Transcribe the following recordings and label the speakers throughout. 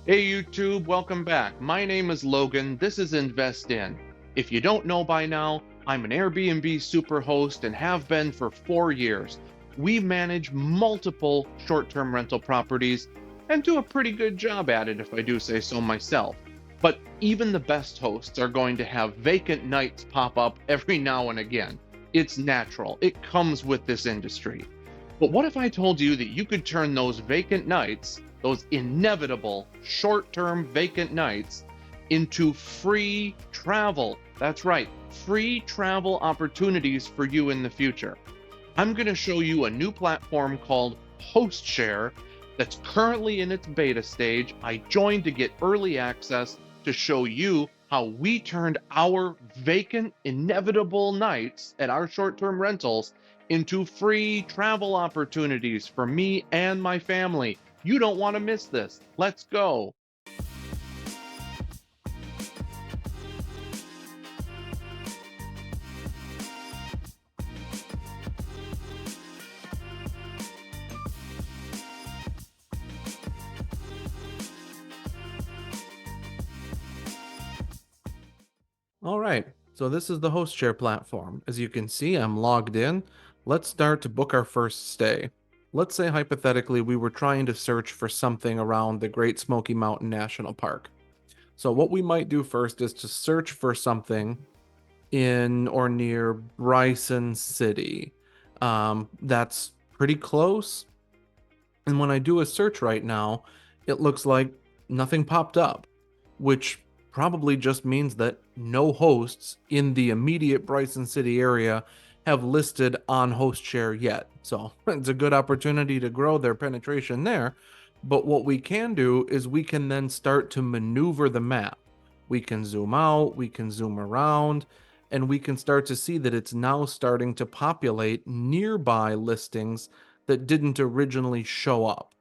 Speaker 1: Hey YouTube, welcome back. My name is Logan. This is Invest In. If you don't know by now, I'm an Airbnb superhost and have been for 4 years. We manage multiple short-term rental properties and do a pretty good job at it, if I do say so myself. But even the best hosts are going to have vacant nights pop up every now and again. It's natural. It comes with this industry. But what if I told you that you could turn those vacant nights, those inevitable short-term vacant nights, into free travel? That's right, free travel opportunities for you in the future. I'm going to show you a new platform called Hostshare that's currently in its beta stage. I joined to get early access to show you how we turned our vacant, inevitable nights at our short term rentals into free travel opportunities for me and my family. You don't want to miss this. Let's go.
Speaker 2: All right, so this is the Hostshare platform. As you can see, I'm logged in. Let's start to book our first stay. Let's say hypothetically we were trying to search for something around the Great Smoky Mountain National Park. So what we might do first is to search for something in or near Bryson City. That's pretty close. And when I do a search right now, it looks like nothing popped up, which probably just means that no hosts in the immediate Bryson City area have listed on Hostshare yet. So it's a good opportunity to grow their penetration there. But what we can do is we can then start to maneuver the map. We can zoom out, we can zoom around, and we can start to see that it's now starting to populate nearby listings that didn't originally show up.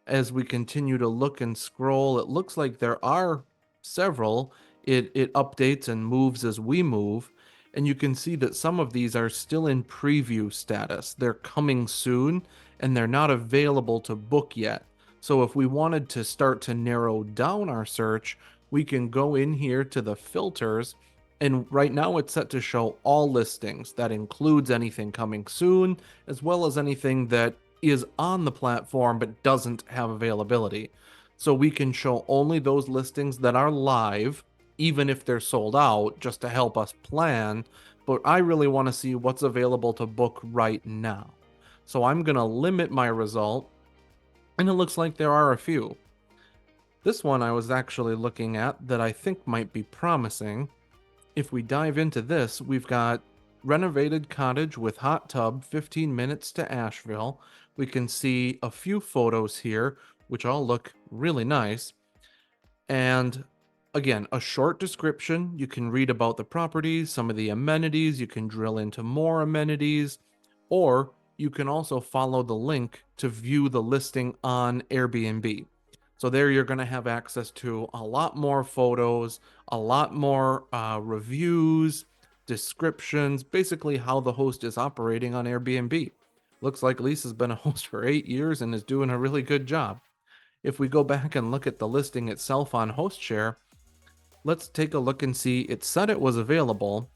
Speaker 2: As we continue to look and scroll, it looks like there are several. It updates and moves as we move, and you can see that some of these are still in preview status. They're coming soon, and they're not available to book yet. So if we wanted to start to narrow down our search, we can go in here to the filters, and right now it's set to show all listings. That includes anything coming soon, as well as anything that is on the platform but doesn't have availability. So we can show only those listings that are live, even if they're sold out, just to help us plan. But I really want to see what's available to book right now. So I'm going to limit my result, and it looks like there are a few. This one I was actually looking at that I think might be promising. If we dive into this, we've got renovated cottage with hot tub, 15 minutes to Asheville. We can see a few photos here, which all look really nice. And again, a short description. You can read about the property, some of the amenities. You can drill into more amenities, or you can also follow the link to view the listing on Airbnb. So there you're going to have access to a lot more photos, a lot more reviews, descriptions, basically how the host is operating on Airbnb. Looks like Lisa's been a host for 8 years and is doing a really good job. If we go back and look at the listing itself on Hostshare, let's take a look and see. It said it was available.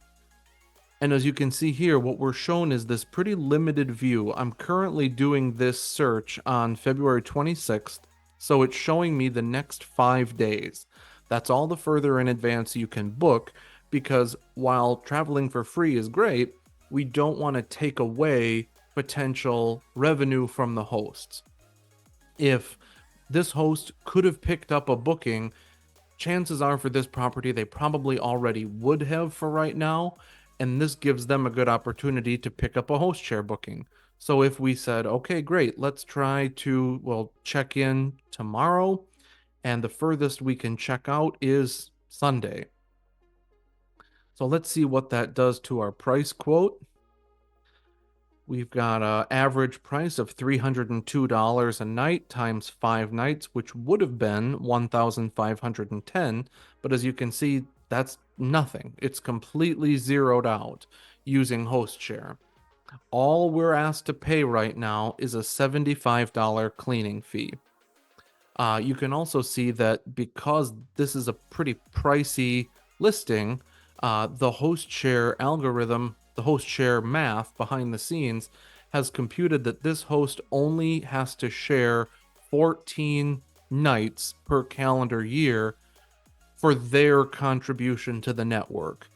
Speaker 2: And as you can see here, what we're shown is this pretty limited view. I'm currently doing this search on February 26th, so it's showing me the next 5 days. That's all the further in advance you can book, because while traveling for free is great, we don't want to take away potential revenue from the hosts. If this host could have picked up a booking, chances are for this property they probably already would have for right now, and this gives them a good opportunity to pick up a host share booking. So if we said, okay, great, let's try to, well, check in tomorrow, and the furthest we can check out is Sunday. So let's see what that does to our price quote. We've got an average price of $302 a night times 5 nights, which would have been $1,510. But as you can see, that's nothing. It's completely zeroed out using Hostshare. All we're asked to pay right now is a $75 cleaning fee. You can also see that because this is a pretty pricey listing, the Hostshare algorithm, the Hostshare math behind the scenes has computed that this host only has to share 14 nights per calendar year for their contribution to the network.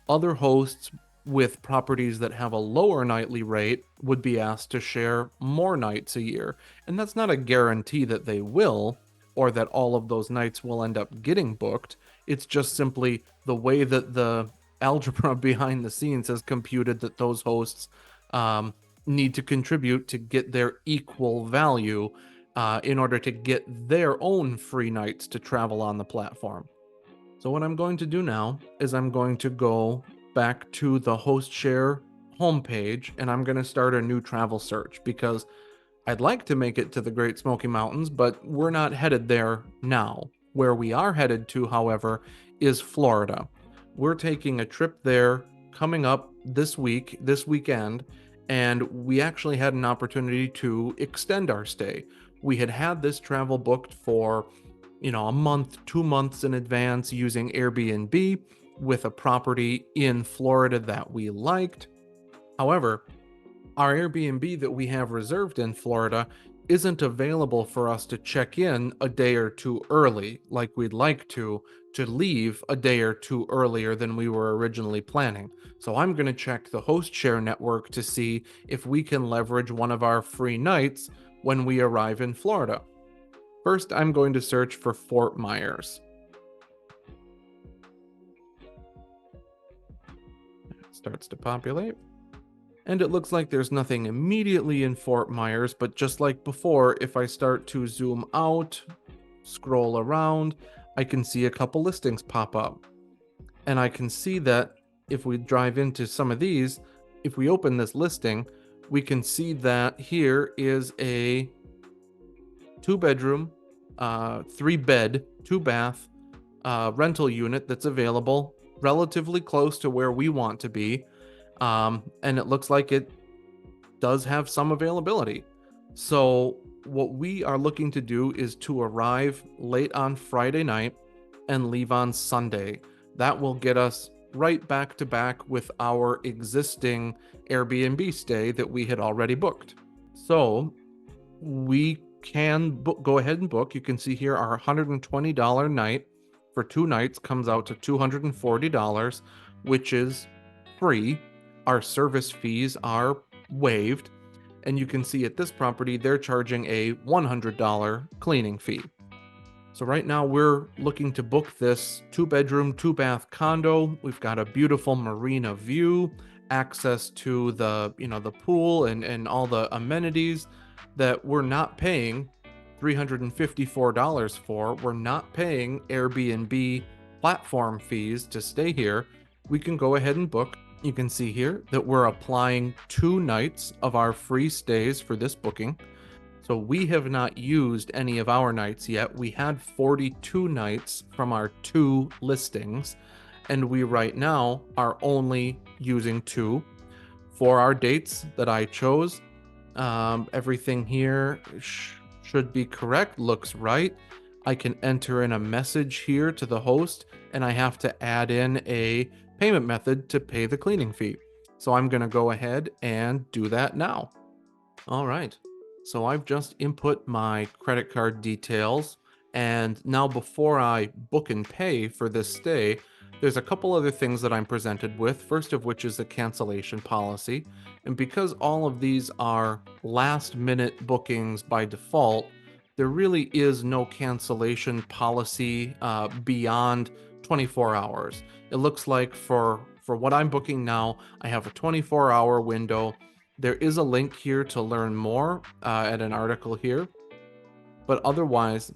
Speaker 2: Other hosts with properties that have a lower nightly rate would be asked to share more nights a year. And that's not a guarantee that they will, or that all of those nights will end up getting booked. It's just simply the way that the algebra behind the scenes has computed that those hosts need to contribute to get their equal value in order to get their own free nights to travel on the platform. So what I'm going to do now is I'm going to go back to the Hostshare homepage and I'm going to start a new travel search because I'd like to make it to the Great Smoky Mountains, but we're not headed there now. Where we are headed to, however, is Florida. We're taking a trip there coming up this weekend, and we actually had an opportunity to extend our stay. We had this travel booked for a month, 2 months in advance using Airbnb with a property in Florida that we liked. However, our Airbnb that we have reserved in Florida isn't available for us to check in a day or two early like we'd like to leave a day or two earlier than we were originally planning. So I'm going to check the Hostshare network to see if we can leverage one of our free nights when we arrive in Florida. First, I'm going to search for Fort Myers. It starts to populate. And it looks like there's nothing immediately in Fort Myers, but just like before, if I start to zoom out, scroll around, I can see a couple listings pop up. And I can see that if we drive into some of these, if we open this listing, we can see that here is a 2-bedroom, 3-bed, 2-bath rental unit that's available relatively close to where we want to be. And it looks like it does have some availability. So what we are looking to do is to arrive late on Friday night and leave on Sunday. That will get us right back to back with our existing Airbnb stay that we had already booked. So we can go ahead and book. You can see here our $120 night for 2 nights comes out to $240, which is free. Our service fees are waived, and you can see at this property they're charging a $100 cleaning fee. So right now we're looking to book this 2-bedroom, 2-bath condo. We've got a beautiful marina view, access to the pool and all the amenities that we're not paying $354 for. We're not paying Airbnb platform fees to stay here. We can go ahead and book. You can see here that we're applying 2 nights of our free stays for this booking. So we have not used any of our nights yet. We had 42 nights from our 2 listings, and we right now are only using 2 for our dates that I chose. Everything here should be correct, looks right. I can enter in a message here to the host, and I have to add in a payment method to pay the cleaning fee. So I'm going to go ahead and do that now. All right. So I've just input my credit card details, and now before I book and pay for this stay, there's a couple other things that I'm presented with, first of which is the cancellation policy. And because all of these are last minute bookings by default, there really is no cancellation policy beyond 24 hours. It looks like for what I'm booking now, I have a 24-hour window. There is a link here to learn more at an article here, but otherwise,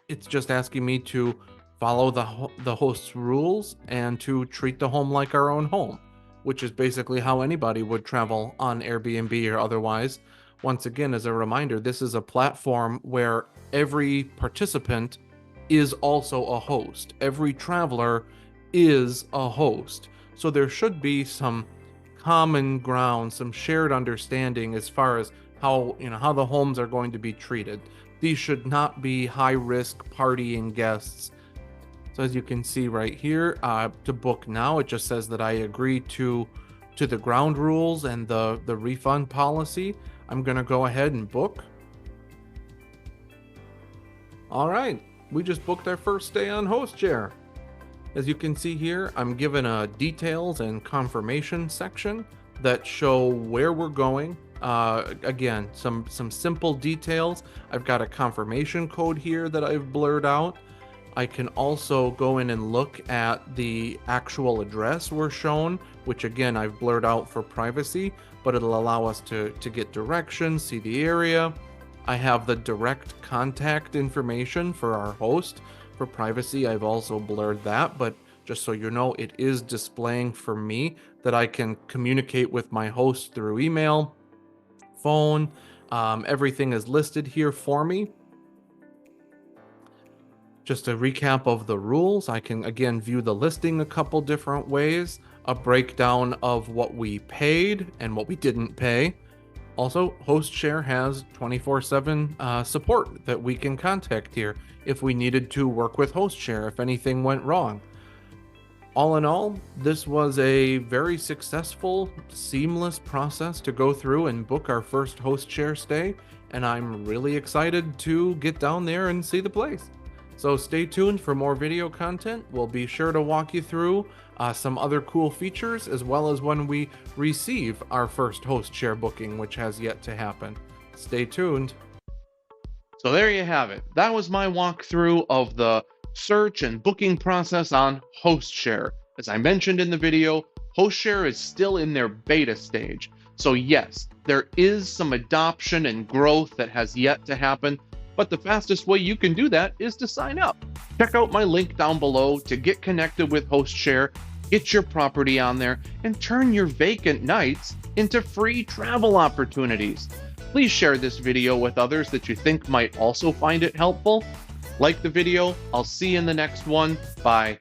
Speaker 2: it's just asking me to follow the host's rules and to treat the home like our own home, which is basically how anybody would travel on Airbnb or otherwise. Once again, as a reminder, this is a platform where every participant is also a host. Every traveler is a host. So there should be some common ground, some shared understanding as far as how the homes are going to be treated. These should not be high-risk partying guests. So as you can see right here, to book now, it just says that I agree to the ground rules and the refund policy. I'm gonna go ahead and book. All right, we just booked our first stay on Hostshare. As you can see here, I'm given a details and confirmation section that show where we're going. Again, some simple details. I've got a confirmation code here that I've blurred out. I can also go in and look at the actual address we're shown, which again, I've blurred out for privacy, but it'll allow us to get directions, see the area. I have the direct contact information for our host. For privacy, I've also blurred that, but just so you know, it is displaying for me that I can communicate with my host through email, phone. Everything is listed here for me. Just a recap of the rules, I can again view the listing a couple different ways, a breakdown of what we paid and what we didn't pay. Also, Hostshare has 24/7 support that we can contact here if we needed to work with Hostshare if anything went wrong. All in all, this was a very successful, seamless process to go through and book our first Hostshare stay, and I'm really excited to get down there and see the place. So stay tuned for more video content. We'll be sure to walk you through some other cool features, as well as when we receive our first Hostshare booking, which has yet to happen. Stay tuned.
Speaker 1: So there you have it. That was my walkthrough of the search and booking process on Hostshare. As I mentioned in the video, Hostshare is still in their beta stage. So yes, there is some adoption and growth that has yet to happen, but the fastest way you can do that is to sign up. Check out my link down below to get connected with Hostshare, get your property on there, and turn your vacant nights into free travel opportunities. Please share this video with others that you think might also find it helpful. Like the video. I'll see you in the next one. Bye.